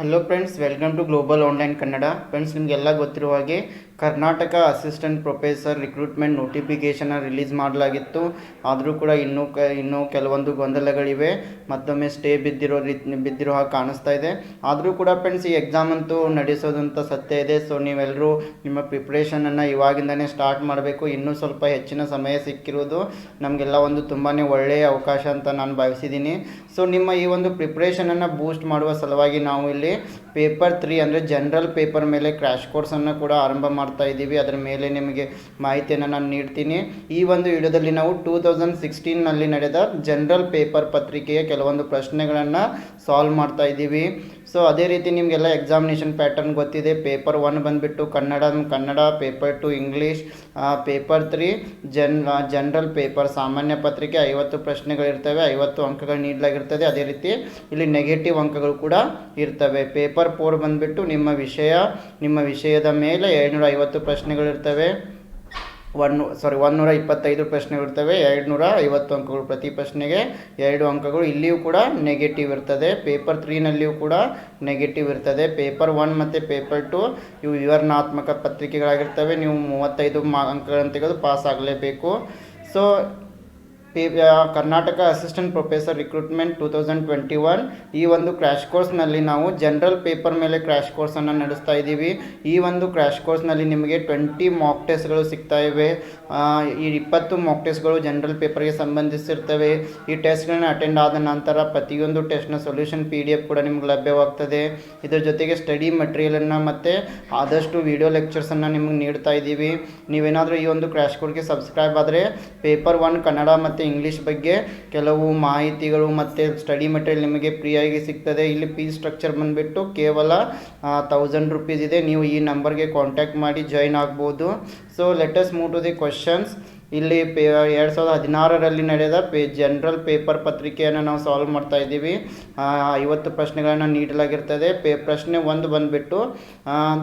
Hello friends, welcome to global online Kannada. Friends, ನಿಮಗೆಲ್ಲ ಗೊತ್ತಿರುವ ಹಾಗೆ ಕರ್ನಾಟಕ ಅಸಿಸ್ಟೆಂಟ್ ಪ್ರೊಫೆಸರ್ ರಿಕ್ರೂಟ್ಮೆಂಟ್ ನೋಟಿಫಿಕೇಷನ್ನ ರಿಲೀಸ್ ಮಾಡಲಾಗಿತ್ತು. ಆದರೂ ಕೂಡ ಇನ್ನೂ ಕೆಲವೊಂದು ಗೊಂದಲಗಳಿವೆ. ಮತ್ತೊಮ್ಮೆ ಸ್ಟೇ ಬಿದ್ದಿರೋ ಹಾಗೆ ಕಾಣಿಸ್ತಾ ಇದೆ. ಆದರೂ ಕೂಡ ಫ್ರೆಂಡ್ಸ್, ಈ ಎಕ್ಸಾಮ್ ಅಂತೂ ನಡೆಸೋದಂತ ಸತ್ಯ ಇದೆ. ಸೊ ನೀವೆಲ್ಲರೂ ನಿಮ್ಮ ಪ್ರಿಪ್ರೇಷನನ್ನು ಇವಾಗಿಂದನೇ ಸ್ಟಾರ್ಟ್ ಮಾಡಬೇಕು. ಇನ್ನೂ ಸ್ವಲ್ಪ ಹೆಚ್ಚಿನ ಸಮಯ ಸಿಕ್ಕಿರೋದು ನಮಗೆಲ್ಲ ಒಂದು ತುಂಬಾ ಒಳ್ಳೆಯ ಅವಕಾಶ ಅಂತ ನಾನು ಭಾವಿಸಿದ್ದೀನಿ. ಸೊ ನಿಮ್ಮ ಈ ಒಂದು ಪ್ರಿಪ್ರೇಷನನ್ನು ಬೂಸ್ಟ್ ಮಾಡುವ ಸಲುವಾಗಿ ನಾವು ಇಲ್ಲಿ ಪೇಪರ್ 3 ಅಂದರೆ ಜನರಲ್ ಪೇಪರ್ ಮೇಲೆ ಕ್ರ್ಯಾಶ್ ಕೋರ್ಸನ್ನು ಕೂಡ ಆರಂಭ ಮಾಡ್ತಾ ಇದ್ದೀವಿ. ಅದರ ಮೇಲೆ ನಿಮಗೆ ಮಾಹಿತಿಯನ್ನು ನಾನು ನೀಡ್ತೀನಿ. ಈ ಒಂದು ವಿಡಿಯೋದಲ್ಲಿ ನಾವು 2016ನಲ್ಲಿ ನಡೆದ ಜನರಲ್ ಪೇಪರ್ ಪತ್ರಿಕೆಯ ಕೆಲವೊಂದು ಪ್ರಶ್ನೆಗಳನ್ನು ಸಾಲ್ವ್ ಮಾಡ್ತಾ ಇದ್ದೀವಿ. ಸೊ ಅದೇ ರೀತಿ ನಿಮಗೆಲ್ಲ ಎಕ್ಸಾಮಿನೇಷನ್ ಪ್ಯಾಟರ್ನ್ ಗೊತ್ತಿದೆ. ಪೇಪರ್ 1 ಬಂದುಬಿಟ್ಟು Kannada, paper 2 English, paper 3 general paper ಸಾಮಾನ್ಯ ಪತ್ರಿಕೆ 50 ಪ್ರಶ್ನೆಗಳಿರ್ತವೆ, 50 ಅಂಕಗಳು ನೀಡಲಾಗಿರ್ತದೆ. ಅದೇ ರೀತಿ ಇಲ್ಲಿ ನೆಗೆಟಿವ್ ಅಂಕಗಳು ಕೂಡ ಇರ್ತವೆ. ಪೇಪರ್ 4 ಬಂದುಬಿಟ್ಟು ನಿಮ್ಮ ವಿಷಯದ ಮೇಲೆ 250 ಪ್ರಶ್ನೆಗಳಿರ್ತವೆ. 125 ಪ್ರಶ್ನೆಗಳಿರ್ತವೆ, 250 ಅಂಕಗಳು. ಪ್ರತಿ ಪ್ರಶ್ನೆಗೆ 2 ಅಂಕಗಳು. ಇಲ್ಲಿಯೂ ಕೂಡ ನೆಗೆಟಿವ್ ಇರ್ತದೆ. ಪೇಪರ್ 3ನಲ್ಲಿಯೂ ಕೂಡ ನೆಗೆಟಿವ್ ಇರ್ತದೆ. ಪೇಪರ್ 1 ಮತ್ತು ಪೇಪರ್ 2 ಇವು ವಿವರಣಾತ್ಮಕ ಪತ್ರಿಕೆಗಳಾಗಿರ್ತವೆ. ನೀವು 35 ಅಂಕಗಳನ್ನು ತೆಗೆದು ಪಾಸ್ ಆಗಲೇಬೇಕು. So Karnataka assistant professor recruitment 2021 ಈ ಒಂದು ಕ್ರ್ಯಾಶ್ ಕೋರ್ಸ್ನಲ್ಲಿ ನಾವು ಜನರಲ್ ಪೇಪರ್ ಮೇಲೆ ಕ್ರ್ಯಾಶ್ ಕೋರ್ಸನ್ನು ನಡೆಸ್ತಾ ಇದ್ದೀವಿ. ಈ ಒಂದು ಕ್ರ್ಯಾಶ್ ಕೋರ್ಸ್ನಲ್ಲಿ ನಿಮಗೆ 20 ಮಾಕ್ ಟೆಸ್ಟ್ಗಳು ಸಿಗ್ತಾ ಇವೆ. ಈ 20 ಮಾಕ್ ಟೆಸ್ಟ್ಗಳು ಜನರಲ್ ಪೇಪರ್ಗೆ ಸಂಬಂಧಿಸಿರ್ತವೆ. ಈ ಟೆಸ್ಟ್ಗಳನ್ನ ಅಟೆಂಡ್ ಆದ ನಂತರ ಪ್ರತಿಯೊಂದು ಟೆಸ್ಟ್ನ ಸೊಲ್ಯೂಷನ್ PDF ಕೂಡ ನಿಮ್ಗೆ ಲಭ್ಯವಾಗ್ತದೆ. ಇದರ ಜೊತೆಗೆ ಸ್ಟಡಿ ಮೆಟೀರಿಯಲನ್ನು ಮತ್ತು ಆದಷ್ಟು ವಿಡಿಯೋ ಲೆಕ್ಚರ್ಸನ್ನು ನಿಮಗೆ ನೀಡ್ತಾ ಇದ್ದೀವಿ. ನೀವೇನಾದರೂ ಈ ಒಂದು ಕ್ರ್ಯಾಶ್ ಕೋರ್ಸ್ಗೆ ಸಬ್ಸ್ಕ್ರೈಬ್ ಆದರೆ ಪೇಪರ್ 1 ಕನ್ನಡ ಮತ್ತು ಇಂಗ್ಲೀಷ್ ಬಗ್ಗೆ ಕೆಲವು ಮಾಹಿತಿಗಳು ಮತ್ತು ಸ್ಟಡಿ ಮೆಟೀರಿಯಲ್ ನಿಮಗೆ ಫ್ರೀಯಾಗಿ ಸಿಗ್ತದೆ. ಇಲ್ಲಿ ಫೀಸ್ ಸ್ಟ್ರಕ್ಚರ್ ಬಂದುಬಿಟ್ಟು ಕೇವಲ 1000 ರೂಪೀಸ್ ಇದೆ. ನೀವು ಈ ನಂಬರ್ಗೆ ಕಾಂಟ್ಯಾಕ್ಟ್ ಮಾಡಿ ಜಾಯಿನ್ ಆಗ್ಬೋದು. So let's move to the questions. ಇಲ್ಲಿ 2016ರಲ್ಲಿ ನಡೆದ ಜನರಲ್ ಪೇಪರ್ ಪತ್ರಿಕೆಯನ್ನು ನಾವು ಸಾಲ್ವ್ ಮಾಡ್ತಾ ಇದ್ದೀವಿ. 50 ಪ್ರಶ್ನೆಗಳನ್ನು ನೀಡಲಾಗಿರ್ತದೆ. ಪ್ರಶ್ನೆ 1 ಬಂದುಬಿಟ್ಟು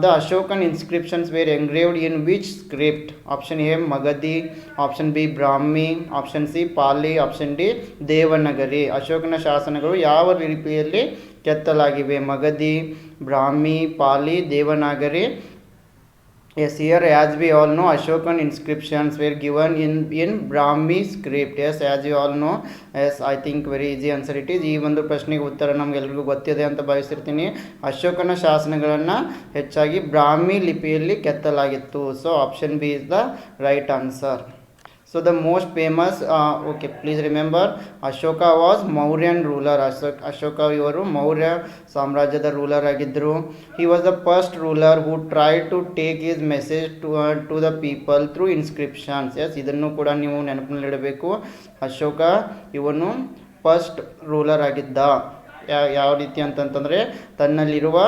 the Ashokan inscriptions were engraved in which script? Option A Magadhi, option B Brahmi, option C Pali, option D Devanagari. ಅಶೋಕನ ಶಾಸನಗಳು ಯಾವ ಲಿಪಿಯಲ್ಲಿ ಕೆತ್ತಲಾಗಿವೆ? ಮಗಧಿ, ಬ್ರಾಹ್ಮಿ, ಪಾಲಿ, Devanagari. Yes, here as we all know, Ashokan inscriptions were given in Brahmi script. Yes, as you all know. Yes, I think very easy answer it is. ಈ ಒಂದು ಪ್ರಶ್ನೆಗೆ ಉತ್ತರ ನಮಗೆಲ್ಲರಿಗೂ ಗೊತ್ತಿದೆ ಅಂತ ಭಾವಿಸಿರ್ತೀನಿ. ಅಶೋಕನ ಶಾಸನಗಳನ್ನು ಹೆಚ್ಚಾಗಿ ಬ್ರಾಹ್ಮಿ ಲಿಪಿಯಲ್ಲಿ ಕೆತ್ತಲಾಗಿತ್ತು. So option B is the right answer. So the most famous, please remember, Ashoka was Mauryan ruler. Ashoka ಇವರು ಮೌರ್ಯ ಸಾಮ್ರಾಜ್ಯದ ರೂಲರ್ ಆಗಿದ್ದರು. He was the first ruler who tried to take his message to the people through inscriptions. Yes, ಇದನ್ನು ಕೂಡ ನೀವು ನೆನಪಿನಲ್ಲಿಡಬೇಕು. ಅಶೋಕ ಇವನು first ruler ಆಗಿದ್ದ. ಯಾವ ರೀತಿ ಅಂತಂತಂದರೆ ತನ್ನಲ್ಲಿರುವ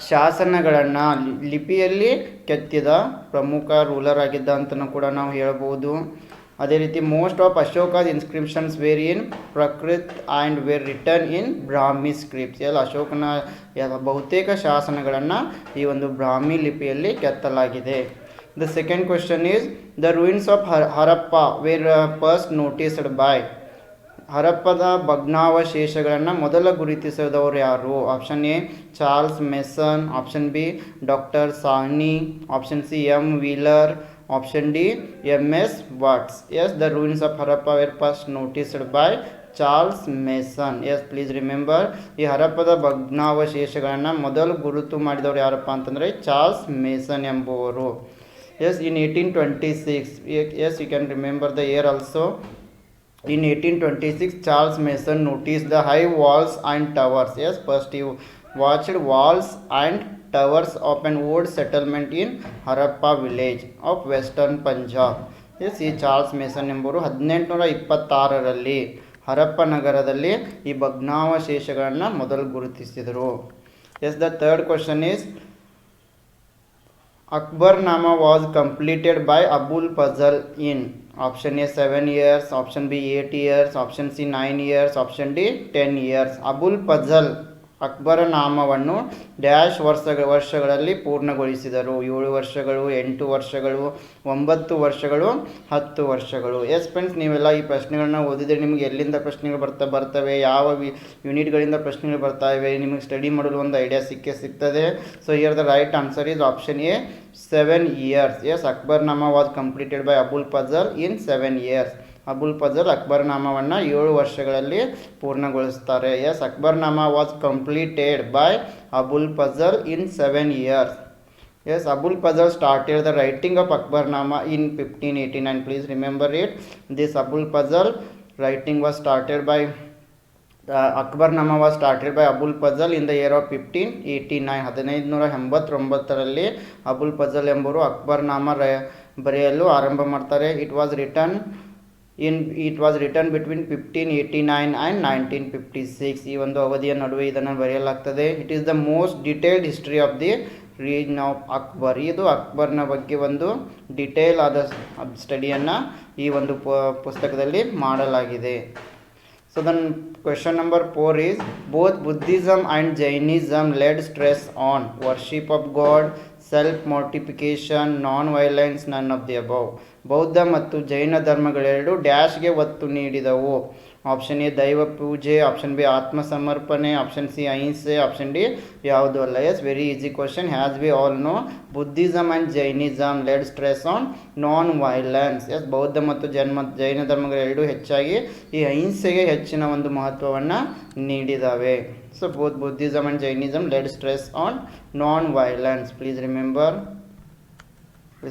ಶಾಸನಗಳನ್ನು ಲಿಪಿಯಲ್ಲಿ ಕೆತ್ತಿದ ಪ್ರಮುಖ ರೂಲರ್ ಆಗಿದ್ದ ಅಂತಲೂ ಕೂಡ ನಾವು ಹೇಳ್ಬೋದು. ಅದೇ ರೀತಿ most of Ashoka's inscriptions were in Prakrit and were written in Brahmi scripts. ಎಲ್ಲ ಅಶೋಕನ ಬಹುತೇಕ ಶಾಸನಗಳನ್ನು ಈ ಒಂದು ಬ್ರಾಹ್ಮಿ ಲಿಪಿಯಲ್ಲಿ ಕೆತ್ತಲಾಗಿದೆ. The second question is the ruins of Harappa were first noticed by? ಹರಪ್ಪದ ಭಗ್ನಾವಶೇಷಗಳನ್ನು ಮೊದಲ ಗುರುತಿಸಿದವರು ಯಾರು? Option A Charles Masson, option B doctor Sahni, option C Wheeler, option D MS Watts. Yes, the ruins of Harappa were first noticed by Charles Masson. S, please remember, ಈ ಹರಪ್ಪದ ಭಗ್ನಾವಶೇಷಗಳನ್ನು ಮೊದಲು ಗುರುತು ಮಾಡಿದವರು ಯಾರಪ್ಪ ಅಂತಂದರೆ ಚಾರ್ಲ್ಸ್ ಮೇಸನ್ ಎಂಬುವರು. Yes, in 1826, yes you can remember the year also. In 1826, Charles Mason noticed the high walls and towers. Yes, first he watched walls and towers of an old settlement in Harappa village of western Punjab. Yes, ಈ Charles mason ಎಂಬುವರು 1826ರಲ್ಲಿ ಹರಪ್ಪ ನಗರದಲ್ಲಿ ಈ ಭಗ್ನಾವಶೇಷಗಳನ್ನು ಮೊದಲು ಗುರುತಿಸಿದರು. Yes, the third question is Akbarnama was completed by Abul Fazl in? Option A 7 years, option B 8 years, option C 9 years, option D 10 years. Abul Fazl Akbar ನಾಮವನ್ನು dash ವರ್ಷಗಳಲ್ಲಿ ಪೂರ್ಣಗೊಳಿಸಿದರು. 7 ವರ್ಷಗಳು, 8 ವರ್ಷಗಳು, 9 ವರ್ಷಗಳು, 10 ವರ್ಷಗಳು. ಎಸ್ ಫ್ರೆಂಡ್ಸ್, ನೀವೆಲ್ಲ ಈ ಪ್ರಶ್ನೆಗಳನ್ನ ಓದಿದರೆ ನಿಮಗೆ ಎಲ್ಲಿಂದ ಪ್ರಶ್ನೆಗಳು ಬರ್ತವೆ, ಯಾವ ಯೂನಿಟ್ಗಳಿಂದ ಪ್ರಶ್ನೆಗಳು ಬರ್ತಾ ಇವೆ, ನಿಮಗೆ ಸ್ಟಡಿ ಮಾಡಲು ಒಂದು ಐಡಿಯಾ ಸಿಗ್ತದೆ. So here the right answer is option A, 7 years. Yes, Akbarnama was completed by Abul Fazal in 7 years. Abul Fazal ಅಕ್ಬರ್ನಾಮಾವನ್ನು 7 ವರ್ಷಗಳಲ್ಲಿ ಪೂರ್ಣಗೊಳಿಸ್ತಾರೆ. Yes, Akbarnama was completed by Abul Fazal in 7 years. Yes, Abul Fazl started the writing of Akbarnama in 1589. Please remember it. This Abul Fazl writing was started by Akbarnama was started by Abul Fazl in the year of 1589. 1589ರಲ್ಲಿ ಅಬುಲ್ ಫಜಲ್ ಎಂಬರು ಅಕ್ಬರ್ನಾಮಾ ಬರೆಯಲು ಆರಂಭ ಮಾಡ್ತಾರೆ. It was written between 1589 and 1956. ಈ ಒಂದು ಅವಧಿಯ ನಡುವೆ ಇದನ್ನು ಬರೆಯಲಾಗ್ತದೆ. It is the most detailed history of the region of Akbar. ಇದು ಅಕ್ಬರ್ನ ಬಗ್ಗೆ ಒಂದು ಡಿಟೇಲ್ ಆದ ಸ್ಟಡಿಯನ್ನು ಈ ಒಂದು ಪುಸ್ತಕದಲ್ಲಿ ಮಾಡಲಾಗಿದೆ. So then question number 4 is, both Buddhism and Jainism led stress on worship of God, self mortification, non violence, none of the above. ಬೌದ್ಧ ಮತ್ತು ಜೈನ ಧರ್ಮಗಳೆರಡು ಡ್ಯಾಶ್ಗೆ ಒತ್ತು ನೀಡಿದವು. ಆಪ್ಷನ್ ಎ ದೈವ ಪೂಜೆ, ಆಪ್ಷನ್ ಬಿ ಆತ್ಮಸಮರ್ಪಣೆ, ಆಪ್ಷನ್ ಸಿ ಅಹಿಂಸೆ, ಆಪ್ಷನ್ ಡಿ ಯಾವುದು ಅಲ್ಲ. Yes, very easy question. Has we all know, Buddhism and Jainism led stress on non violence. Yes, ಬೌದ್ಧ ಮತ್ತು ಜೈನ ಧರ್ಮಗಳೆರಡು ಹೆಚ್ಚಾಗಿ ಈ ಅಹಿಂಸೆಗೆ ಹೆಚ್ಚಿನ ಒಂದು ಮಹತ್ವವನ್ನು ನೀಡಿದ್ದಾವೆ. So both Buddhism and Jainism led stress on non-violence. Please remember.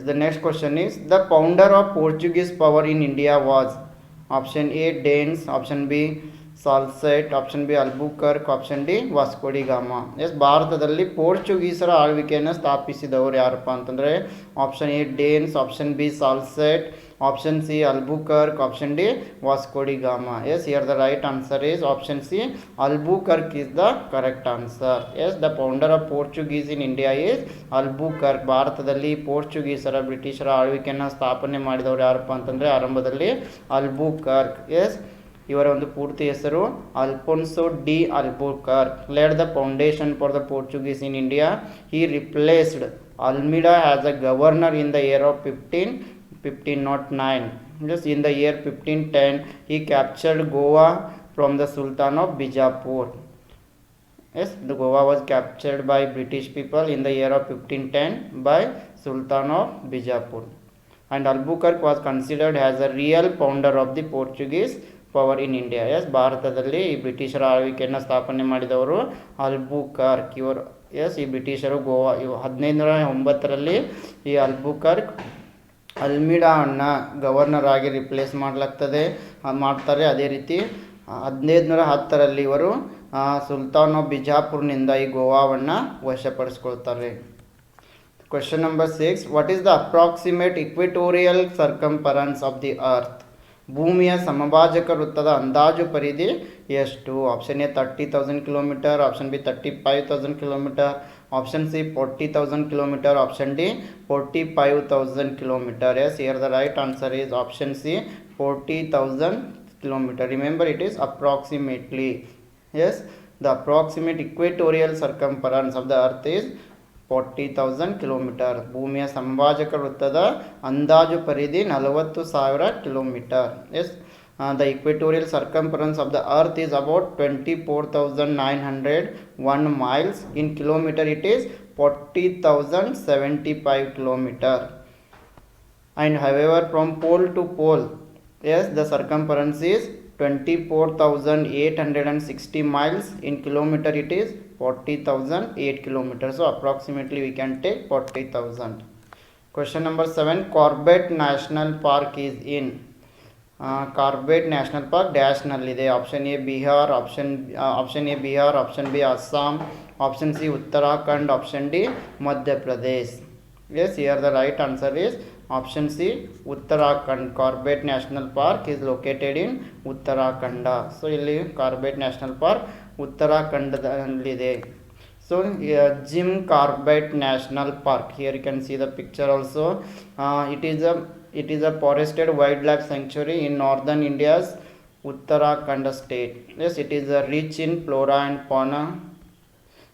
The next question is, the founder of Portuguese power in India was option A Danes, option B Salsette, option B Albuquerque, option D Vasco da Gama. Yes, ಭಾರತದಲ್ಲಿ ಪೋರ್ಚುಗೀಸರ ಆಳ್ವಿಕೆಯನ್ನು ಸ್ಥಾಪಿಸಿದವರು ಯಾರಪ್ಪ ಅಂತಂದರೆ option A Danes, option B Salsette, option C Albuquerque, option D Vasco da Gama. Yes, here the right answer is option C Albuquerque is the correct answer. Yes, the founder of Portuguese in India is Albuquerque. ಭಾರತದಲ್ಲಿ ಪೋರ್ಚುಗೀಸರ ಬ್ರಿಟಿಷರ ಆಳ್ವಿಕೆಯನ್ನು ಸ್ಥಾಪನೆ ಮಾಡಿದವರು ಯಾರಪ್ಪ ಅಂತಂದರೆ ಆರಂಭದಲ್ಲಿ Albuquerque. S, ಇವರ ಒಂದು ಪೂರ್ತಿ ಹೆಸರು Alfonso de Albuquerque. Led the foundation for the Portuguese in India. He replaced Almeida as a governor in the year of 1509. Just in the year 1510, he captured Goa from the Sultan of Bijapur. Yes, the Goa was captured by British people in the year of 1510 by Sultan of Bijapur. And Albuquerque was considered as a real founder of the Portuguese power in India. Yes, ಭಾರತದಲ್ಲಿ ಈ ಬ್ರಿಟಿಷರ ಆಳ್ವಿಕೆಯನ್ನು ಸ್ಥಾಪನೆ ಮಾಡಿದವರು Albuquerque ಇವರು. S, ಈ ಬ್ರಿಟಿಷರು ಗೋವಾ 1509ರಲ್ಲಿ ಈ ಅಲ್ಬುಕರ್ಕ್ ಅಲ್ಮಿಡಾವನ್ನು ಗವರ್ನರ್ ಆಗಿ ರಿಪ್ಲೇಸ್ ಮಾಡ್ತಾರೆ. ಅದೇ ರೀತಿ 1510ರಲ್ಲಿ ಇವರು ಸುಲ್ತಾನ್ ಆಫ್ ಬಿಜಾಪುರ್ನಿಂದ ಈ ಗೋವಾವನ್ನು ವಶಪಡಿಸ್ಕೊಳ್ತಾರೆ. Question number 6, what is the approximate equatorial circumference of the earth. ಭೂಮಿಯ ಸಮಭಾಜಕ ವೃತ್ತದ ಅಂದಾಜು ಪರಿಧಿ ಎಷ್ಟು? Option A 30,000 kilometer, option B 35,000 kilometer, option C 40,000 kilometer, option D 45,000 kilometer. Yes, here the right answer is option C 40,000 kilometer. Remember, it is approximately. Yes, the approximate equatorial circumference of the earth is 40,000 kilometre. ಭೂಮಿಯ ಸಮಭಾಜಕ ವೃತ್ತದ ಅಂದಾಜು ಪರಿಧಿ 40,000 kilometre. Yes, the equatorial circumference of the earth is about 24,901 miles. In kilometer it is 40,075 kilometer. And however, from pole to pole, yes, the circumference is 24,860 miles. In kilometer it is 40,008 kilometers. So approximately we can take 40,000. Question number 7, Corbett National Park is in. Corbett National Park dash nallide. Option A Bihar, option A Bihar, option B Assam, option C Uttarakhand, option D Madhya Pradesh. Yes, here the right answer is option C Uttarakhand. Corbett National Park is located in Uttarakhand. So ಇಲ್ಲಿ Corbett National Park ಉತ್ತರಾಖಂಡದಲ್ಲಿದೆ. So Jim Corbett National Park, here you can see the picture also. It is a forested wildlife sanctuary in northern India's Uttarakhand state. Yes, it is rich in flora and fauna.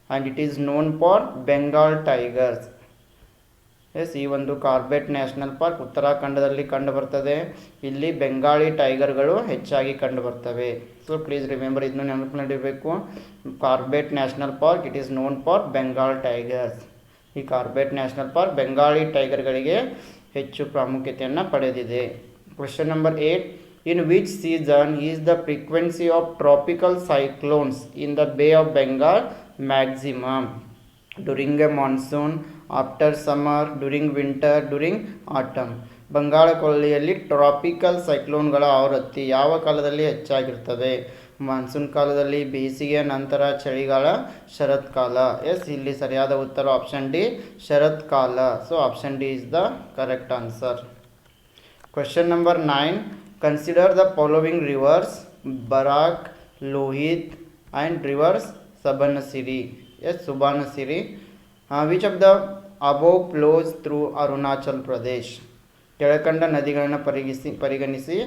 And it is known for Bengal tigers. Yes, ಈ ಒಂದು Corbett national park ಉತ್ತರಾಖಂಡದಲ್ಲಿ ಕಂಡುಬರ್ತದೆ. ಇಲ್ಲಿ ಬೆಂಗಾಳಿ ಟೈಗರ್ಗಳು ಹೆಚ್ಚಾಗಿ ಕಂಡುಬರ್ತವೆ. So please remember, ಇದನ್ನು ನೆನಪಿನಲ್ಲಿಡಬೇಕು. Corbett national park it is known for Bengal tigers. ಈ Corbett national park Bengali ಟೈಗರ್ಗಳಿಗೆ ಹೆಚ್ಚು ಪ್ರಾಮುಖ್ಯತೆಯನ್ನು ಪಡೆದಿದೆ. Question number 8. In which season is the frequency of tropical cyclones in the Bay of Bengal maximum? During a monsoon, after summer, during winter, during autumn. ಬಂಗಾಳ ಕೊಲ್ಲಿಯಲ್ಲಿ tropical ಸೈಕ್ಲೋನ್ಗಳ ಆವೃತ್ತಿ ಯಾವ ಕಾಲದಲ್ಲಿ ಹೆಚ್ಚಾಗಿರ್ತದೆ? ಮಾನ್ಸೂನ್ ಕಾಲದಲ್ಲಿ, ಬೇಸಿಗೆ ನಂತರ, ಚಳಿಗಾಲ, ಶರತ್ಕಾಲ. ಎಸ್, ಇಲ್ಲಿ ಸರಿಯಾದ ಉತ್ತರ ಆಪ್ಷನ್ ಡಿ, ಶರತ್ಕಾಲ. So option D is the correct answer. Question number 9. Consider the following rivers Barak, Lohit and rivers Subansiri. Yes, Subansiri. Which of the above flows through Arunachal Pradesh? ಕೆಳಕಂಡ ನದಿಗಳನ್ನು ಪರಿಗಣಿಸಿ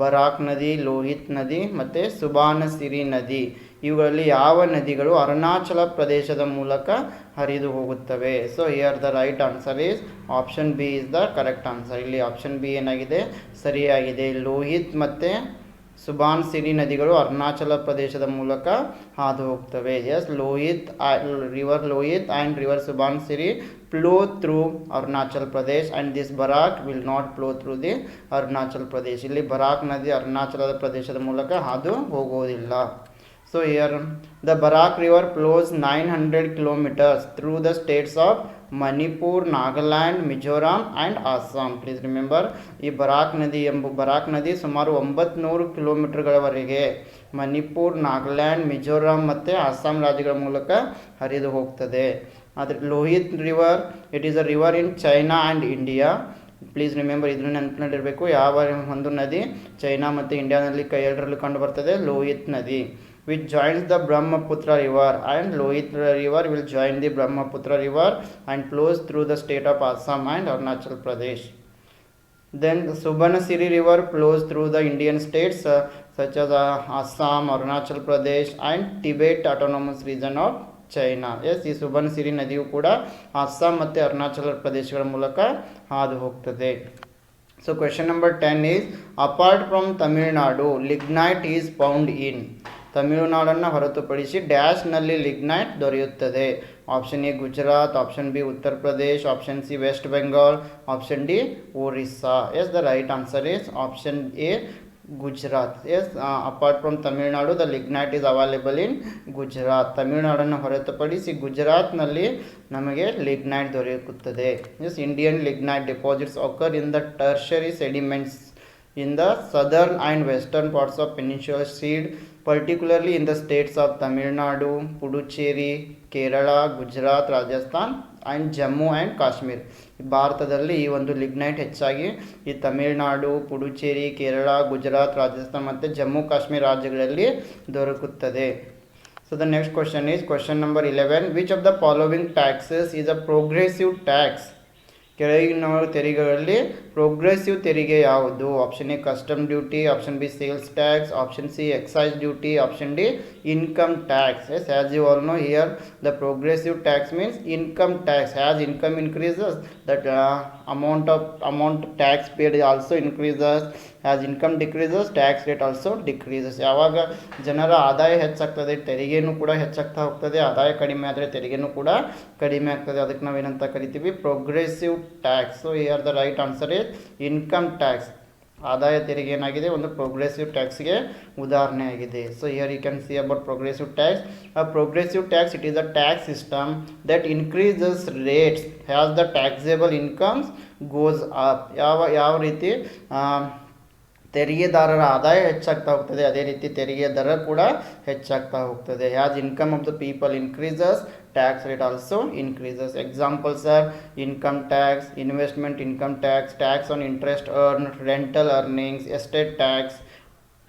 ಬರಾಕ್ ನದಿ, ಲೋಹಿತ್ ನದಿ ಮತ್ತು ಸುಬಾನಸಿರಿ ನದಿ, ಇವುಗಳಲ್ಲಿ ಯಾವ ನದಿಗಳು ಅರುಣಾಚಲ ಪ್ರದೇಶದ ಮೂಲಕ ಹರಿದು ಹೋಗುತ್ತವೆ? So here the right answer is option B is the correct answer. ಇಲ್ಲಿ ಆಪ್ಷನ್ ಬಿ ಏನಾಗಿದೆ? ಸರಿಯಾಗಿದೆ. ಲೋಹಿತ್ ಮತ್ತು ಸುಬಾನಸಿರಿ ನದಿಗಳು ಅರುಣಾಚಲ ಪ್ರದೇಶದ ಮೂಲಕ ಹಾದು ಹೋಗ್ತವೆ. Yes, river Lohit and river Subansiri flow through Arunachal Pradesh and this Barak will not flow through the Arunachal Pradesh. ಇಲ್ಲಿ ಬರಾಕ್ ನದಿ ಅರುಣಾಚಲ ಪ್ರದೇಶದ ಮೂಲಕ ಹಾದು ಹೋಗುವುದಿಲ್ಲ. So here the Barak river flows 900 kilometers through the states of Manipur, Nagaland, Mizoram and Assam. Please remember, ಈ ಬರಾಕ್ ನದಿ ಸುಮಾರು 900 ಕಿಲೋಮೀಟರ್ಗಳವರೆಗೆ ಮಣಿಪುರ್, ನಾಗಾಲ್ಯಾಂಡ್, ಮಿಜೋರಾಂ ಮತ್ತು ಅಸ್ಸಾಂ ರಾಜ್ಯಗಳ ಮೂಲಕ ಹರಿದು ಹೋಗ್ತದೆ. ಆದರೆ Lohit river it is a river in China and India. Please remember, ಇದನ್ನು ನೆನಪಿನಲ್ಲಿರಬೇಕು. ಯಾವ ಒಂದು ನದಿ ಚೈನಾ ಮತ್ತು ಇಂಡಿಯಾದಲ್ಲಿ ಎರಡರಲ್ಲೂ ಕಂಡು ಬರ್ತದೆ? ಲೋಹಿತ್ ನದಿ. which joins the Brahmaputra river, and Lohit river will join the Brahmaputra river and flows through the state of Assam and Arunachal Pradesh. Then the Subanasiri river flows through the Indian states such as Assam, Arunachal Pradesh and Tibet autonomous region of China. Yes, ಈ ಸುಬನಸಿರಿ ನದಿಯು ಕೂಡ ಅಸ್ಸಾಂ ಮತ್ತು ಅರುಣಾಚಲ ಪ್ರದೇಶಗಳ ಮೂಲಕ ಹಾದು ಹೋಗ್ತದೆ. So question number 10 is, apart from Tamil Nadu, lignite is found in. ತಮಿಳುನಾಡನ್ನು ಹೊರತುಪಡಿಸಿ ಡ್ಯಾಶ್ನಲ್ಲಿ ಲಿಗ್ನೈಟ್ ದೊರೆಯುತ್ತದೆ. Option A Gujarat, option B Uttar Pradesh, option C West Bengal, option D Orissa. Yes, the right answer is option A Gujarat. Yes, apart from Tamil Nadu the lignite is available in Gujarat. ತಮಿಳುನಾಡನ್ನು ಹೊರತುಪಡಿಸಿ ಗುಜರಾತ್ನಲ್ಲಿ ನಮಗೆ lignite ದೊರೆಯುತ್ತದೆ. Yes, Indian lignite deposits occur in the tertiary sediments in the southern and western parts of Peninsula Seed, particularly in the states of Tamil Nadu, Puducherry, Kerala, Gujarat, Rajasthan and Jammu and Kashmir. ಭಾರತದಲ್ಲಿ ಈ ಒಂದು lignite ಹೆಚ್ಚಾಗಿ ಈ ತಮಿಳುನಾಡು, ಪುಡುಚೇರಿ, ಕೇರಳ, ಗುಜರಾತ್, ರಾಜಸ್ಥಾನ್ ಮತ್ತು ಜಮ್ಮು ಕಾಶ್ಮೀರ ರಾಜ್ಯಗಳಲ್ಲಿ ದೊರಕುತ್ತದೆ. So the next question is question number 11. Which of the following taxes is a progressive tax? ಕೆಳಗಿನ ತೆರಿಗೆಗಳಲ್ಲಿ progressive ತೆರಿಗೆ ಯಾವುದು? Option A custom duty, option B sales tax, option C excise duty, option D income tax. Yes, as you all know here the progressive tax means income tax. As income increases, that amount tax paid also increases. as income decreases, tax rate also decreases. ಯಾವಾಗ ಜನರ ಆದಾಯ ಹೆಚ್ಚಾಗ್ತದೆ ತೆರಿಗೆನೂ ಕೂಡ ಹೆಚ್ಚಾಗ್ತಾ ಹೋಗ್ತದೆ, ಆದಾಯ ಕಡಿಮೆ ಆದರೆ ತೆರಿಗೆನೂ ಕೂಡ ಕಡಿಮೆ ಆಗ್ತದೆ. ಅದಕ್ಕೆ ನಾವೇನಂತ ಕರಿತೀವಿ? Progressive tax. So here the right answer is income tax. ಆದಾಯ ತೆರಿಗೆ ಏನಾಗಿದೆ? ಒಂದು ಪ್ರೋಗ್ರೆಸಿವ್ ಟ್ಯಾಕ್ಸ್ಗೆ ಉದಾಹರಣೆ ಆಗಿದೆ. So here you can see about progressive tax. A progressive tax, it is a tax system that increases rates as the taxable incomes goes up. ಯಾವ ರೀತಿ ತೆರಿಗೆದಾರರ ಆದಾಯ ಹೆಚ್ಚಾಗ್ತಾ ಹೋಗ್ತದೆ, ಅದೇ ರೀತಿ ತೆರಿಗೆ ದರ ಕೂಡ ಹೆಚ್ಚಾಗ್ತಾ ಹೋಗ್ತದೆ. As income of the people increases, tax rate also increases. Examples R income tax, investment income tax, tax on interest earn, rental earnings, estate tax,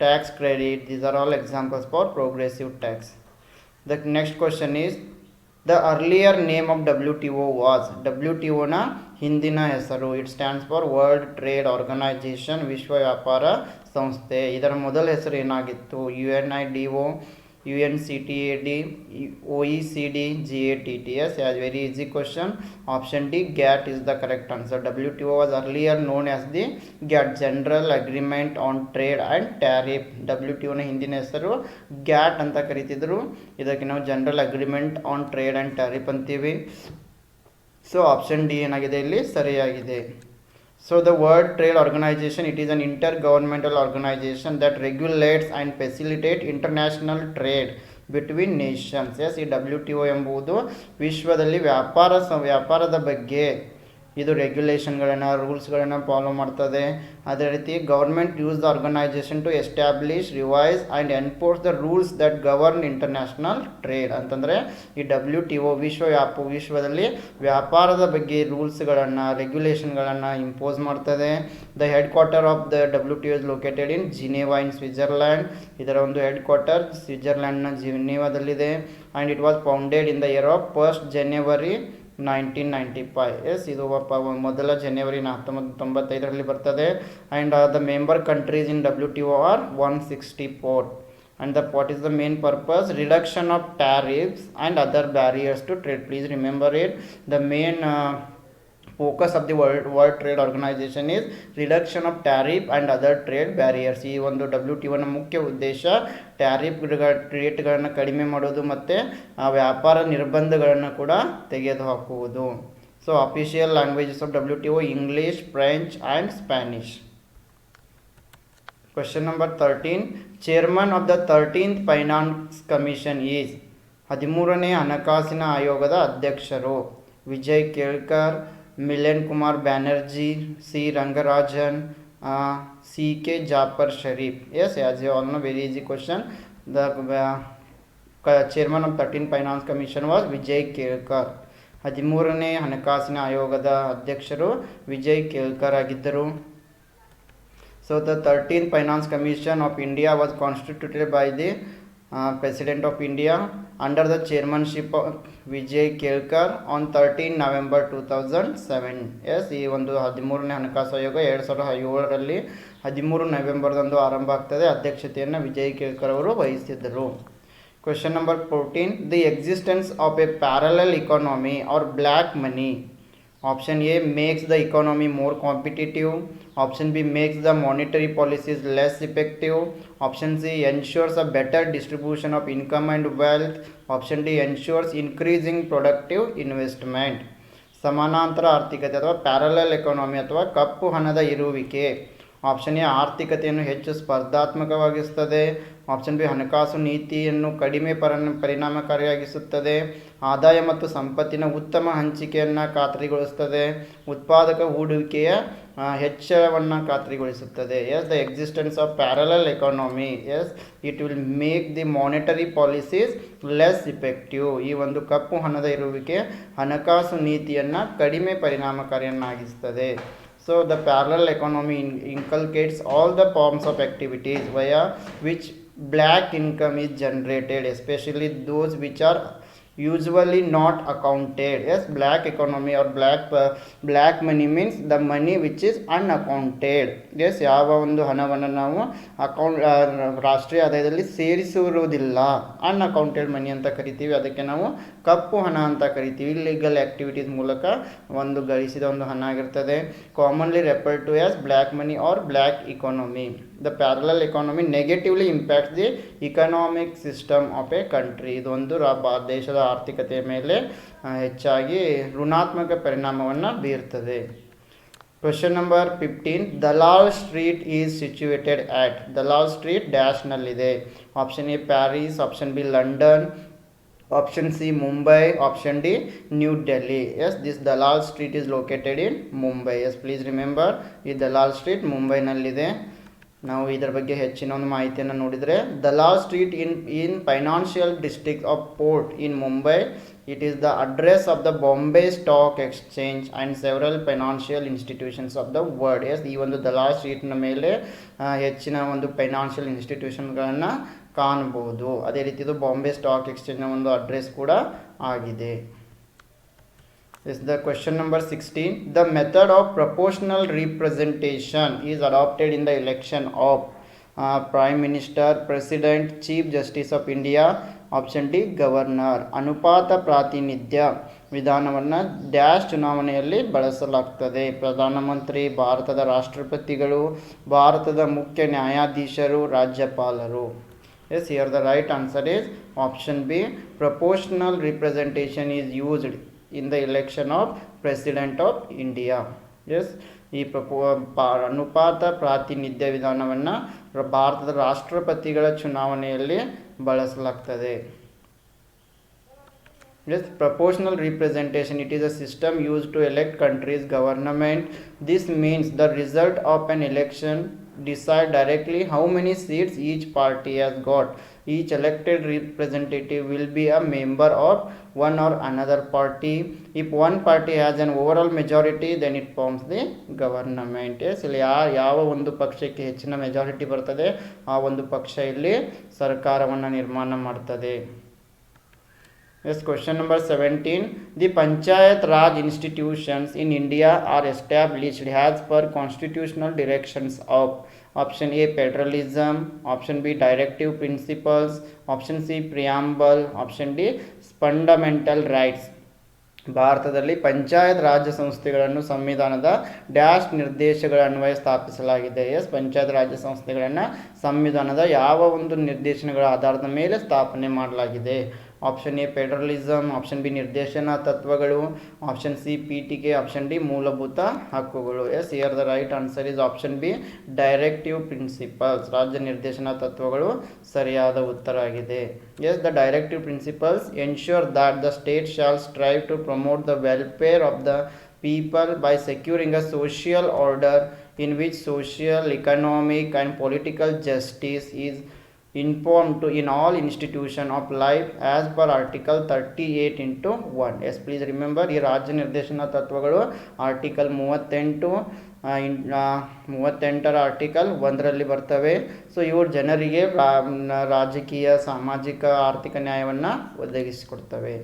tax credit. These are all examples for progressive tax. The next question is, the earlier name of WTO was? WTOನ ಹಿಂದಿನ ಹೆಸರು, it stands for World Trade Organization, ವಿಶ್ವ ವ್ಯಾಪಾರ ಸಂಸ್ಥೆ. ಇದರ ಮೊದಲ ಹೆಸರು ಏನಾಗಿತ್ತು? UNIDO, UNCTAD, OECD, GATTS. As very easy question. Option D, GATT is the correct answer. WTO was earlier known as the GATT, General Agreement on Trade and Tariff. WTO ನ ಹಿಂದಿನ ಹೆಸರು GATT ಅಂತ ಕರಿತಿದ್ರು. ಇದಕ್ಕೆ ನಾವು general agreement on trade and tariff ಅಂತೀವಿ. So option D ಏನಾಗಿದೆ ಇಲ್ಲಿ ಸರಿಯಾಗಿದೆ. So the World Trade Organization, it is an intergovernmental organization that regulates and facilitates international trade between nations. Yes, ಈ WTO ಎಂಬುದು ವಿಶ್ವದಲ್ಲಿ ವ್ಯಾಪಾರದ ಬಗ್ಗೆ ಇದು ರೆಗ್ಯುಲೇಷನ್ಗಳನ್ನು ರೂಲ್ಸ್ಗಳನ್ನು ಫಾಲೋ ಮಾಡ್ತದೆ. ಅದೇ ರೀತಿ government use the organisation to establish, revise and enforce the rules that govern international trade. ಅಂತಂದರೆ ಈ WTO ವಿಶ್ವದಲ್ಲಿ ವ್ಯಾಪಾರದ ಬಗ್ಗೆ ರೂಲ್ಸ್ಗಳನ್ನು ರೆಗ್ಯುಲೇಷನ್ಗಳನ್ನು ಇಂಪೋಸ್ ಮಾಡ್ತದೆ. The head quarter of the WTO is located in Geneva in Switzerland. ಇದರ ಒಂದು ಹೆಡ್ ಕ್ವಾರ್ಟರ್ ಸ್ವಿಟ್ಜರ್ಲ್ಯಾಂಡ್ನ ಜಿನೇವಾದಲ್ಲಿದೆ. And it was founded in the year of 1st January 1995. Yes, ಇದು ಮೊದಲ ಜನವರಿ 1995 ಬರ್ತದೆ. And the member countries in WTO R 164. and what is the main purpose? Reduction of tariffs and other barriers to trade. Please remember it. The main focus of the World Trade Organization is reduction of tariff and other trade barriers. ಈ ಒಂದು WTO ನ ಮುಖ್ಯ ಉದ್ದೇಶ tariff ರೇಟ್ಗಳನ್ನು ಕಡಿಮೆ ಮಾಡೋದು ಮತ್ತು ವ್ಯಾಪಾರ ನಿರ್ಬಂಧಗಳನ್ನು ಕೂಡ ತೆಗೆದುಹಾಕುವುದು. So official languages of WTO English, French and Spanish. Question number 13. Chairman of the 13th Finance Commission is 13ನೇ ಹಣಕಾಸಿನ ಆಯೋಗದ ಅಧ್ಯಕ್ಷರು Vijay Kelkar, Milan Kumar Banerjee, C Rangarajan, CK Jafar Sharief. Yes, as you all know, very easy question. The chairman of 13th Finance Commission was Vijay Kelkar. 13ನೇ ಹಣಕಾಸಿನ ಆಯೋಗದ ಅಧ್ಯಕ್ಷರು ವಿಜಯ್ ಕೇಳ್ಕರ್ ಆಗಿದ್ದರು. So the 13th Finance Commission of India was constituted by the President of India under the chairmanship of Vijay Kelkar on 13 November 2007. Yes, ಈ ಒಂದು 13ನೇ ಹಣಕಾಸು ಆಯೋಗ 2007ರಲ್ಲಿ 13 ನವೆಂಬರ್ದಂದು ಆರಂಭ ಆಗ್ತದೆ. ಅಧ್ಯಕ್ಷತೆಯನ್ನು ವಿಜಯ್ ಕೇಳ್ಕರ್ ಅವರು ವಹಿಸಿದ್ದರು. Question number 14. The existence of a parallel economy or black money. Option A, makes the economy more competitive. Option B, makes the monetary policies less effective. Option C, ensures a better distribution of income and wealth. Option D, ensures increasing productive investment. ಸಮಾನಾಂತರ ಆರ್ಥಿಕತೆ ಅಥವಾ parallel economy ಅಥವಾ ಕಪ್ಪು ಹಣದ ಇರುವಿಕೆ. Option A, ಆರ್ಥಿಕತೆಯನ್ನು ಹೆಚ್ಚು ಸ್ಪರ್ಧಾತ್ಮಕವಾಗಿಸುತ್ತದೆ. Option B, ಹಣಕಾಸು ನೀತಿಯನ್ನು ಕಡಿಮೆ ಪರಿಣಾಮಕಾರಿಯಾಗಿಸುತ್ತದೆ. ಆದಾಯ ಮತ್ತು ಸಂಪತ್ತಿನ ಉತ್ತಮ ಹಂಚಿಕೆಯನ್ನು ಖಾತ್ರಿಗೊಳಿಸುತ್ತದೆ. ಉತ್ಪಾದಕ ಹೂಡುವಿಕೆಯ ಹೆಚ್ಚಳವನ್ನು ಖಾತ್ರಿಗೊಳಿಸುತ್ತದೆ. Yes, the existence of parallel economy. Yes, it will make the monetary policies less effective. ಈ ಒಂದು ಕಪ್ಪು ಹಣದ ಇರುವಿಕೆ ಹಣಕಾಸು ನೀತಿಯನ್ನು ಕಡಿಮೆ ಪರಿಣಾಮಕಾರಿಯನ್ನಾಗಿಸುತ್ತದೆ. So the parallel economy inculcates all the forms of activities via which black income is generated, especially those which are usually not accounted. Yes, black economy or black money means the money which is unaccounted. Yes, ಯಾವ ಒಂದು ಹಣವನ್ನು ನಾವು ರಾಷ್ಟ್ರೀಯ ಆದಾಯದಲ್ಲಿ ಸೇರಿಸಿರುವುದಿಲ್ಲ, unaccounted ಮನಿ ಅಂತ ಕರಿತೀವಿ. ಅದಕ್ಕೆ ನಾವು ಕಪ್ಪು ಹಣ ಅಂತ ಕರಿತೀವಿ. ಇಲ್ಲಿಗಲ್ ಆ್ಯಕ್ಟಿವಿಟೀಸ್ ಮೂಲಕ ಒಂದು ಗಳಿಸಿದ ಒಂದು ಹಣ ಆಗಿರ್ತದೆ. Commonly referred to as black money or black economy. The parallel economy negatively impacts the economic system of a country. ಇದೊಂದು ದೇಶದ ಆರ್ಥಿಕತೆಯ ಮೇಲೆ ಹೆಚ್ಚಾಗಿ ಋಣಾತ್ಮಕ ಪರಿಣಾಮವನ್ನು ಬೀರ್ತದೆ. Question number 15. Dalal Street is situated at. Dalal Street ಡ್ಯಾಶ್ನಲ್ಲಿದೆ. Option A Paris, option B London, option C Mumbai, option D New Delhi. Yes, this Dalal Street is located in Mumbai. Yes, please remember, ಈ ದಲಾಲ್ ಸ್ಟ್ರೀಟ್ ಮುಂಬೈನಲ್ಲಿದೆ. ನಾವು ಇದರ ಬಗ್ಗೆ ಹೆಚ್ಚಿನ ಒಂದು ಮಾಹಿತಿಯನ್ನು ನೋಡಿದರೆ, Dalal street in financial district of port in Mumbai. It is the address of the Bombay stock exchange and several financial institutions of the world. Yes, ಈ ಒಂದು ದಲಾಲ್ ಸ್ಟ್ರೀಟ್ನ ಮೇಲೆ ಹೆಚ್ಚಿನ ಒಂದು ಫೈನಾನ್ಷಿಯಲ್ ಇನ್ಸ್ಟಿಟ್ಯೂಷನ್ಗಳನ್ನು ಕಾಣ್ಬೋದು. ಅದೇ ರೀತಿ ಇದು ಬಾಂಬೆ ಸ್ಟಾಕ್ ಎಕ್ಸ್ಚೇಂಜ್ನ ಒಂದು ಅಡ್ರೆಸ್ ಕೂಡ ಆಗಿದೆ. This is the question number 16. The method of proportional representation is adopted in the election of. Prime minister, president, chief justice of India. Option D governor. ಅನುಪಾತ ಪ್ರಾತಿನಿಧ್ಯ ವಿಧಾನವನ್ನು ಡ್ಯಾಶ್ ಚುನಾವಣೆಯಲ್ಲಿ ಬಳಸಲಾಗ್ತದೆ. ಪ್ರಧಾನಮಂತ್ರಿ, ಭಾರತದ ರಾಷ್ಟ್ರಪತಿಗಳು, ಭಾರತದ ಮುಖ್ಯ ನ್ಯಾಯಾಧೀಶರು, ರಾಜ್ಯಪಾಲರು. Yes, here the right answer is option B. Proportional representation is used in the election of president of India. Yes, ಈ ಅನುಪಾತ ಪ್ರಾತಿನಿಧ್ಯ ವಿಧಾನವನ್ನು ಭಾರತದ ರಾಷ್ಟ್ರಪತಿಗಳ ಚುನಾವಣೆಯಲ್ಲಿ ಬಳಸಲಾಗ್ತದೆ. Yes, proportional representation, it is a system used to elect country's government. This means the result of an election decide directly how many seats each party has got. Each elected representative will be a member of one or another party. If one party has an overall majority, then it forms the government. Yes, ಇಲ್ಲಿ ಯಾವ ಒಂದು ಪಕ್ಷಕ್ಕೆ ಹೆಚ್ಚಿನ majority ಬರ್ತದೆ ಆ ಒಂದು ಪಕ್ಷ ಇಲ್ಲಿ ಸರ್ಕಾರವನ್ನು ನಿರ್ಮಾಣ ಮಾಡ್ತದೆ. Yes, question number 17. The Panchayat Raj institutions in India are established as per constitutional directions of option A federalism, option B directive principles, option C preamble, option D fundamental rights. ಭಾರತದಲ್ಲಿ ಪಂಚಾಯತ್ ರಾಜ್ಯ ಸಂಸ್ಥೆಗಳನ್ನು ಸಂವಿಧಾನದ ಡ್ಯಾಶ್ ನಿರ್ದೇಶಗಳ ಅನ್ವಯ ಸ್ಥಾಪಿಸಲಾಗಿದೆ. S, panchayat ರಾಜ್ಯ ಸಂಸ್ಥೆಗಳನ್ನು ಸಂವಿಧಾನದ ಯಾವ ಒಂದು ನಿರ್ದೇಶನಗಳ ಆಧಾರದ ಮೇಲೆ ಸ್ಥಾಪನೆ ಮಾಡಲಾಗಿದೆ? Option A federalism, option B ನಿರ್ದೇಶನ ತತ್ವಗಳು, ಆಪ್ಷನ್ ಸಿ ಪೀಠಿಕೆ, ಆಪ್ಷನ್ ಡಿ ಮೂಲಭೂತ ಹಕ್ಕುಗಳು. Yes, here the right answer is option B directive principles. ರಾಜ್ಯ ನಿರ್ದೇಶನ ತತ್ವಗಳು ಸರಿಯಾದ ಉತ್ತರ ಆಗಿದೆ. Yes, the directive principles ensure that the state shall strive to promote the welfare of the people by securing a social order in which social, economic and political justice is informed to in all institution of life as per article 38 into 1. Yes, please remember ಈ ರಾಜ್ಯ ನಿರ್ದೇಶನ ತತ್ವಗಳು article 38ರ article 1ರಲ್ಲಿ ಬರ್ತವೆ. So ಇವರು ಜನರಿಗೆ ರಾಜಕೀಯ, ಸಾಮಾಜಿಕ, ಆರ್ಥಿಕ ನ್ಯಾಯವನ್ನು ಒದಗಿಸಿಕೊಡ್ತವೆ.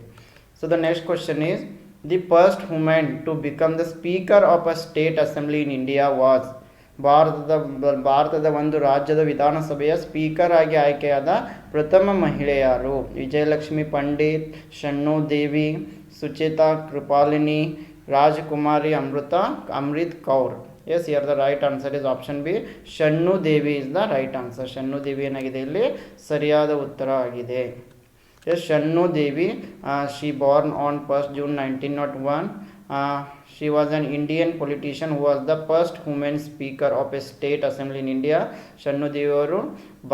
So the next question is the first woman to become the speaker of a state assembly in India was. ಭಾರತದ ಒಂದು ರಾಜ್ಯದ ವಿಧಾನಸಭೆಯ ಸ್ಪೀಕರ್ ಆಗಿ ಆಯ್ಕೆಯಾದ ಪ್ರಥಮ ಮಹಿಳೆ ಯಾರು? Vijayalakshmi Pandit, Shannon Devi, Sucheta Kripalani, Rajkumari Amrit Kaur. Yes, here the right answer is option B Shannon Devi is the right answer. Shannon Devi ಏನಾಗಿದೆ ಇಲ್ಲಿ ಸರಿಯಾದ ಉತ್ತರ ಆಗಿದೆ. Yes, Shannu Devi, she born on 1st June 1901. She was an Indian politician who was the first woman speaker of a state assembly in India. Shannu Devi ಅವರು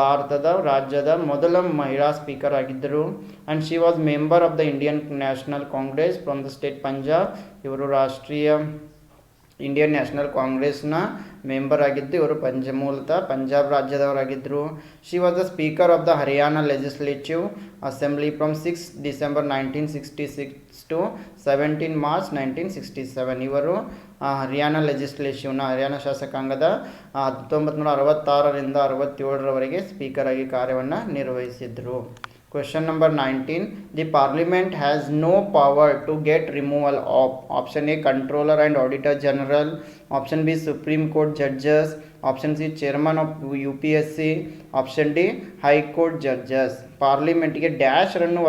ಭಾರತದ ರಾಜ್ಯದ ಮೊದಲ ಮಹಿಳಾ ಸ್ಪೀಕರ್ ಆಗಿದ್ದರು. and she was member of the Indian National Congress from the state Punjab. ಇವರು ರಾಷ್ಟ್ರೀಯ Indian national ಕಾಂಗ್ರೆಸ್ನ member ಆಗಿದ್ದು ಇವರು ಮೂಲತಃ ಪಂಜಾಬ್ ರಾಜ್ಯದವರಾಗಿದ್ದರು. She was the speaker of the Haryana legislative assembly from 6 December 1966 to 17 March 1967. ಇವರು ಹರಿಯಾಣ ಲೆಜಿಸ್ಲೇಟಿವ್ನ ಹರಿಯಾಣ ಶಾಸಕಾಂಗದ 1966ರಿಂದ 67ರವರೆಗೆ ಸ್ಪೀಕರ್ ಆಗಿ ಕಾರ್ಯವನ್ನು ನಿರ್ವಹಿಸಿದರು. Question number 19. The Parliament has no power to get removal of option A Controller and Auditor General, option B Supreme Court judges, option C Chairman of UPSC, option D High Court judges. ಪಾರ್ಲಿಮೆಂಟ್ಗೆ ಡ್ಯಾಶ್ರನ್ನು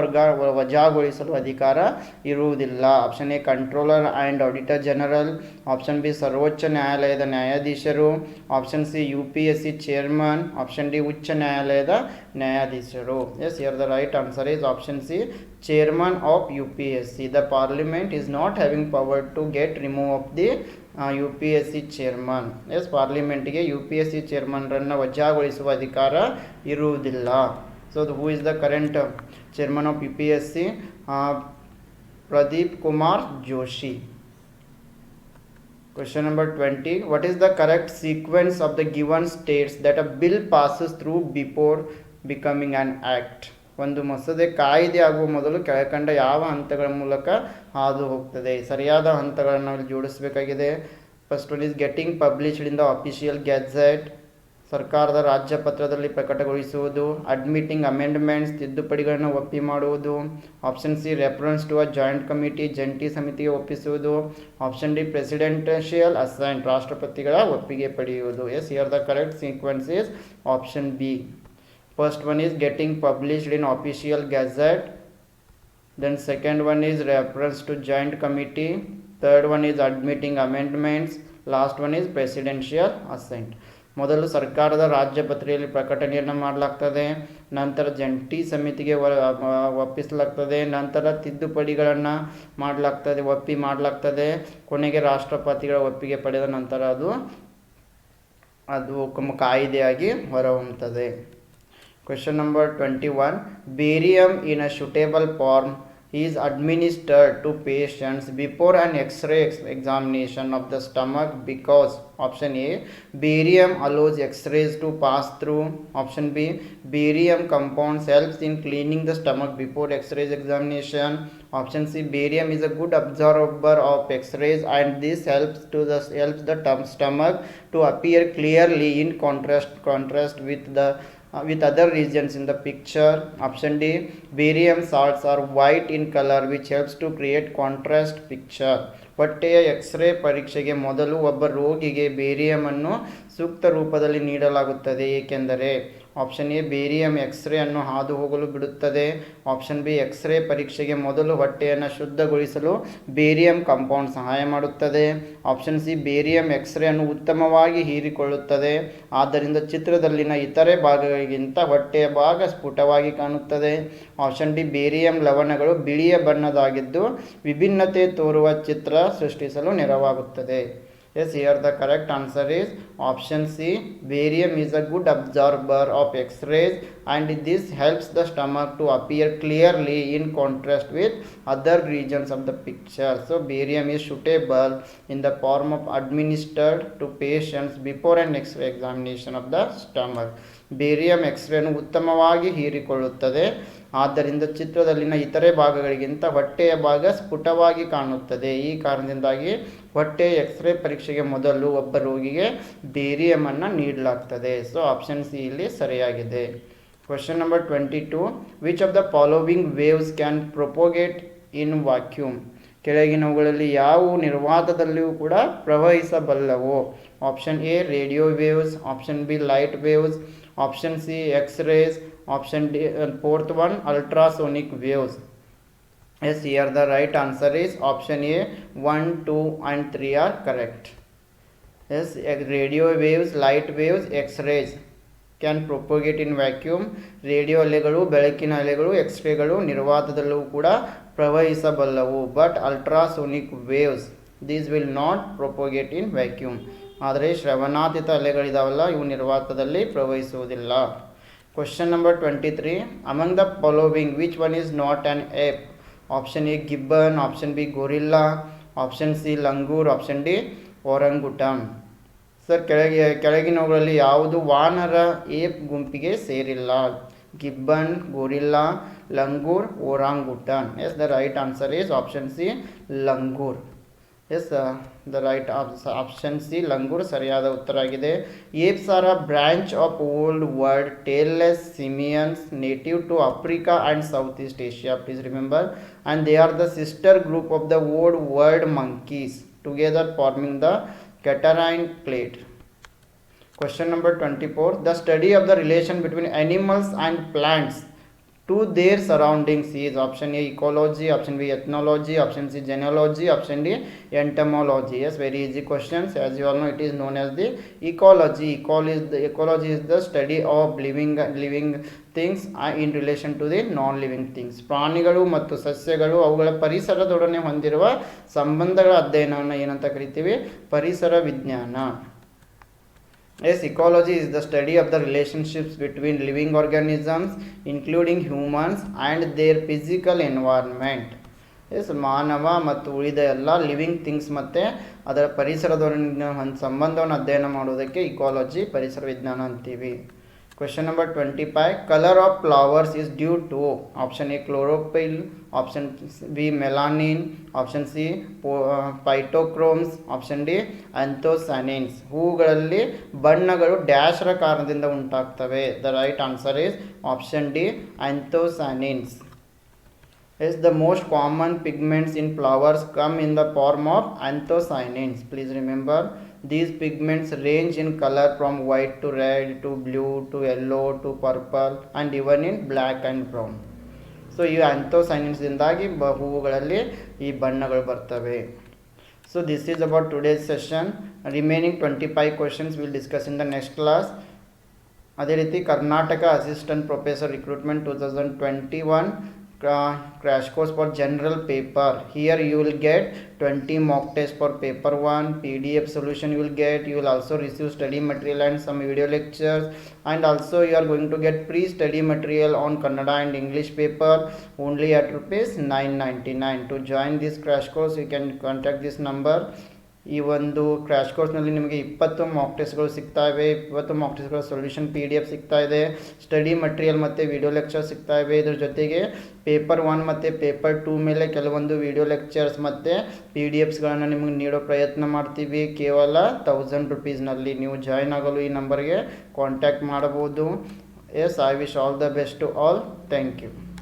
ವಜಾಗೊಳಿಸಲು ಅಧಿಕಾರ ಇರುವುದಿಲ್ಲ. Option A controller and auditor general, option B ಸರ್ವೋಚ್ಚ ನ್ಯಾಯಾಲಯದ ನ್ಯಾಯಾಧೀಶರು, option C UPSC chairman, option D ಉಚ್ಚ ನ್ಯಾಯಾಲಯದ ನ್ಯಾಯಾಧೀಶರು. Yes, here the right answer is option C chairman of UPSC. The parliament is not having power to get remove of the UPSC chairman. Yes, ಪಾರ್ಲಿಮೆಂಟ್ಗೆ UPSC ಚೇರ್ಮನ್ರನ್ನು ವಜಾಗೊಳಿಸುವ ಅಧಿಕಾರ ಇರುವುದಿಲ್ಲ. So who is the current chairman of UPSC? Pradeep Kumar Joshi. Question number 20. What is the correct sequence of the given states that a bill passes through before becoming an act? ಒಂದು ಮಸೂದೆ ಕಾಯ್ದೆ ಆಗುವ ಮೊದಲು ಕೆಳಕಂಡ ಯಾವ ಹಂತಗಳ ಮೂಲಕ ಹಾದು ಹೋಗ್ತದೆ? ಸರಿಯಾದ ಹಂತಗಳನ್ನು ನಾವು ಜೋಡಿಸಬೇಕಾಗಿದೆ. First one is getting published in the official gazette. ಸರ್ಕಾರದ ರಾಜ್ಯಪತ್ರದಲ್ಲಿ ಪ್ರಕಟಗೊಳಿಸುವುದು. ಅಡ್ಮಿಟಿಂಗ್ ಅಮೆಂಡ್ಮೆಂಟ್ಸ್, ತಿದ್ದುಪಡಿಗಳನ್ನು ಒಪ್ಪಿ ಮಾಡುವುದು. Option C reference to a joint committee, ಜಂಟಿ ಸಮಿತಿಗೆ ಒಪ್ಪಿಸುವುದು. ಆಪ್ಷನ್ ಡಿ ಪ್ರೆಸಿಡೆಂಟಿಯಲ್ ಅಸೈನ್, ರಾಷ್ಟ್ರಪತಿಗಳ ಒಪ್ಪಿಗೆ ಪಡೆಯುವುದು. Yes, here the correct sequence is option B. First one is getting published in official gazette. Then second one is reference to joint committee. Third one is admitting amendments. Last one is presidential assent. ಮೊದಲು ಸರ್ಕಾರದ ರಾಜ್ಯಪತ್ರಿಕೆಯಲ್ಲಿ ಪ್ರಕಟಣೆಯನ್ನು ಮಾಡಲಾಗ್ತದೆ, ನಂತರ ಜಂಟಿ ಸಮಿತಿಗೆ ಒಪ್ಪಿಸಲಾಗ್ತದೆ, ನಂತರ ತಿದ್ದುಪಡಿಗಳನ್ನು ಮಾಡಲಾಗ್ತದೆ, ಕೊನೆಗೆ ರಾಷ್ಟ್ರಪತಿಗಳ ಒಪ್ಪಿಗೆ ಪಡೆದ ನಂತರ ಅದು ಕಾಯಿದೆಯಾಗಿ ಹೊರಹೊಮ್ಮುತ್ತದೆ. Question number 21. Barium in a suitable form is administered to patients before an X-ray examination of the stomach because option A, barium allows X-rays to pass through. Option B, barium compounds helps in cleaning the stomach before X-ray examination. Option C, barium is a good absorber of X-rays and this helps the stomach to appear clearly in contrast with other regions in the picture. Option D, barium salts are white in color which helps to create contrast picture. ಹೊಟ್ಟೆಯ x ray ಪರೀಕ್ಷೆಗೆ ಮೊದಲು ಒಬ್ಬ ರೋಗಿಗೆ ಬೇರಿಯಮನ್ನು ಸೂಕ್ತ ರೂಪದಲ್ಲಿ ನೀಡಲಾಗುತ್ತದೆ, ಏಕೆಂದರೆ option A barium x ray ಅನ್ನು ಹಾದು ಹೋಗಲು ಬಿಡುತ್ತದೆ. ಆಪ್ಷನ್ ಬಿ ಎಕ್ಸ್ರೇ ಪರೀಕ್ಷೆಗೆ ಮೊದಲು ಹೊಟ್ಟೆಯನ್ನು ಶುದ್ಧಗೊಳಿಸಲು ಬೇರಿಯಂ ಕಾಂಪೌಂಡ್ ಸಹಾಯ ಮಾಡುತ್ತದೆ. ಆಪ್ಷನ್ ಸಿ ಬೇರಿಯಂ ಎಕ್ಸ್ರೇ ಅನ್ನು ಉತ್ತಮವಾಗಿ ಹೀರಿಕೊಳ್ಳುತ್ತದೆ, ಆದ್ದರಿಂದ ಚಿತ್ರದಲ್ಲಿನ ಇತರೆ ಭಾಗಗಳಿಗಿಂತ ಹೊಟ್ಟೆಯ ಭಾಗ ಸ್ಫುಟವಾಗಿ ಕಾಣುತ್ತದೆ. ಆಪ್ಷನ್ ಡಿ ಬೇರಿಯಂ ಲವಣಗಳು ಬಿಳಿಯ ಬಣ್ಣದಾಗಿದ್ದು ವಿಭಿನ್ನತೆ ತೋರುವ ಚಿತ್ರ ಸೃಷ್ಟಿಸಲು ನೆರವಾಗುತ್ತದೆ. Yes, here the correct answer is option C. Barium is a good absorber of X-rays and this helps the stomach to appear clearly in contrast with other regions of the picture. So barium is suitable in the form of administered to patients before an X-ray examination of the stomach. Barium ಎಕ್ಸ್ರೇನು ಉತ್ತಮವಾಗಿ ಹೀರಿಕೊಳ್ಳುತ್ತದೆ, ಆದ್ದರಿಂದ ಚಿತ್ರದಲ್ಲಿನ ಇತರೆ ಭಾಗಗಳಿಗಿಂತ ಹೊಟ್ಟೆಯ ಭಾಗ ಸ್ಫುಟವಾಗಿ ಕಾಣುತ್ತದೆ. ಈ ಕಾರಣದಿಂದಾಗಿ ಹೊಟ್ಟೆಯ ಎಕ್ಸ್ರೇ ಪರೀಕ್ಷೆಗೆ ಮೊದಲು ಒಬ್ಬ ರೋಗಿಗೆ ಬೇರಿಯಮನ್ನು ನೀಡಲಾಗ್ತದೆ. ಸೊ ಆಪ್ಷನ್ ಸಿ ಇಲ್ಲಿ ಸರಿಯಾಗಿದೆ. Question number 22. Which of the following waves can propagate in vacuum? ಕೆಳಗಿನವುಗಳಲ್ಲಿ ಯಾವುವು ನಿರ್ವಾತದಲ್ಲಿಯೂ ಕೂಡ ಪ್ರವಹಿಸಬಲ್ಲವು? Option A radio waves, option B light waves, option C X-rays, option D fourth one ultrasonic waves. Yes, here the right answer is option A. 1, 2 and 3 are correct. Yes, radio waves, light waves, X-rays can propagate in vacuum. ರೇಡಿಯೋ ಅಲೆಗಳು, ಬೆಳಕಿನ ಅಲೆಗಳು, ಎಕ್ಸ್ರೇಗಳು ನಿರ್ವಾತದಲ್ಲೂ ಕೂಡ ಪ್ರವಹಿಸಬಲ್ಲವು. But ultrasonic waves these will not propagate in vacuum. ಆದರೆ ಶ್ರವಣಾತೀತ ಅಲೆಗಳಿದಾವಲ್ಲ, ಇವು ನಿರ್ವಾತದಲ್ಲಿ ಪ್ರವಹಿಸುವುದಿಲ್ಲ. Question number 23. Among the following which one is not an ape? Option A gibbon, option B gorilla, option C langur, option D orangutan. Sir, ಕೆಳಗಿನವುಗಳಲ್ಲಿ ಯಾವುದು ವಾನರ ape ಗುಂಪಿಗೆ ಸೇರಿಲ್ಲ? Gibbon, gorilla, langur, orangutan. Yes, the right answer is option C langur. S, the right option C langur ಸರಿಯಾದ ಉತ್ತರ ಆಗಿದೆ. Apes are a branch of old world tailless simians native to Africa and south east Asia. Please remember. And they are the sister group of the old world monkeys together forming the Catarrhine clade. Question number 24. The study of the relation between animals and plants to their surroundings is option A ecology, option B ethnology, option C genealogy, option D entomology. Yes, very easy questions. As you all know, it is known as the ecology. Ecology is the study of living things in relation to the non-living things. ಪ್ರಾಣಿಗಳು ಮತ್ತು ಸಸ್ಯಗಳು ಅವುಗಳ ಪರಿಸರದೊಡನೆ ಹೊಂದಿರುವ ಸಂಬಂಧಗಳ ಅಧ್ಯಯನವನ್ನು ಏನಂತ ಕರಿತೀವಿ? ಪರಿಸರ ವಿಜ್ಞಾನ. Yes, ecology is the study of the relationships between living organisms including humans and their physical environment. Yes, ಮಾನವ ಮತ್ತು ಉಳಿದ ಎಲ್ಲ ಲಿವಿಂಗ್ ಥಿಂಗ್ಸ್ ಮತ್ತು ಅದರ ಪರಿಸರದೊಂದಿಗಿನ ಸಂಬಂಧವನ್ನು ಅಧ್ಯಯನ ಮಾಡುವುದಕ್ಕೆ ಇಕಾಲಜಿ, ಪರಿಸರ ವಿಜ್ಞಾನ ಅಂತೀವಿ. Question number 25. Color of flowers is due to option A chlorophyll, option B melanin, option C phytochromes, option D anthocyanins. ಹೂಗಳಲ್ಲಿ ಬಣ್ಣಗಳು ಡ್ಯಾಶ್ರ ಕಾರಣದಿಂದ ಉಂಟಾಗ್ತವೆ. The right answer is option D anthocyanins. Is the most common pigments in flowers come in the form of anthocyanins. Please remember, these pigments range in color from white to red to blue to yellow to purple and even in black and brown. So ಈ ಆಂಥೋಸೈನಿನ್ಸ್ದಿಂದಾಗಿ ಹೂವುಗಳಲ್ಲಿ ಈ ಬಣ್ಣಗಳು ಬರ್ತವೆ. So this is about today's session. Remaining 25 questions will discuss in the next class. ಅದೇ ರೀತಿ Karnataka assistant professor recruitment 2021 crash course for general paper. Here you will get 20 mock tests for paper 1, PDF solution you will get. You will also receive study material and some video lectures, and also you are going to get free study material on Kannada and English paper only at rupees 999. To join this crash course you can contact this number. ಈ ಒಂದು crash ಕೋರ್ಸ್ನಲ್ಲಿ ನಿಮಗೆ 20 Mach ಟೆಸ್ಟ್ಗಳು ಸಿಗ್ತಾ ಇವೆ. 20 Mach ಟೆಸ್ಟ್ಗಳ solution PDF ಸಿಗ್ತಾ ಇದೆ, study material ಮತ್ತು video lecture ಸಿಗ್ತಾ ಇವೆ. ಇದ್ರ ಜೊತೆಗೆ ಪೇಪರ್ 1 ಮತ್ತು ಪೇಪರ್ 2 ಮೇಲೆ ಕೆಲವೊಂದು ವಿಡಿಯೋ ಲೆಕ್ಚರ್ಸ್ ಮತ್ತು PDFಸ್ಗಳನ್ನು ನಿಮಗೆ ನೀಡೋ ಪ್ರಯತ್ನ ಮಾಡ್ತೀವಿ. ಕೇವಲ 1000 ರುಪೀಸ್ನಲ್ಲಿ ನೀವು ಜಾಯ್ನ್ ಆಗಲು ಈ ನಂಬರ್ಗೆ ಕಾಂಟ್ಯಾಕ್ಟ್ ಮಾಡಬಹುದು. Yes, I wish all the best to all. Thank you.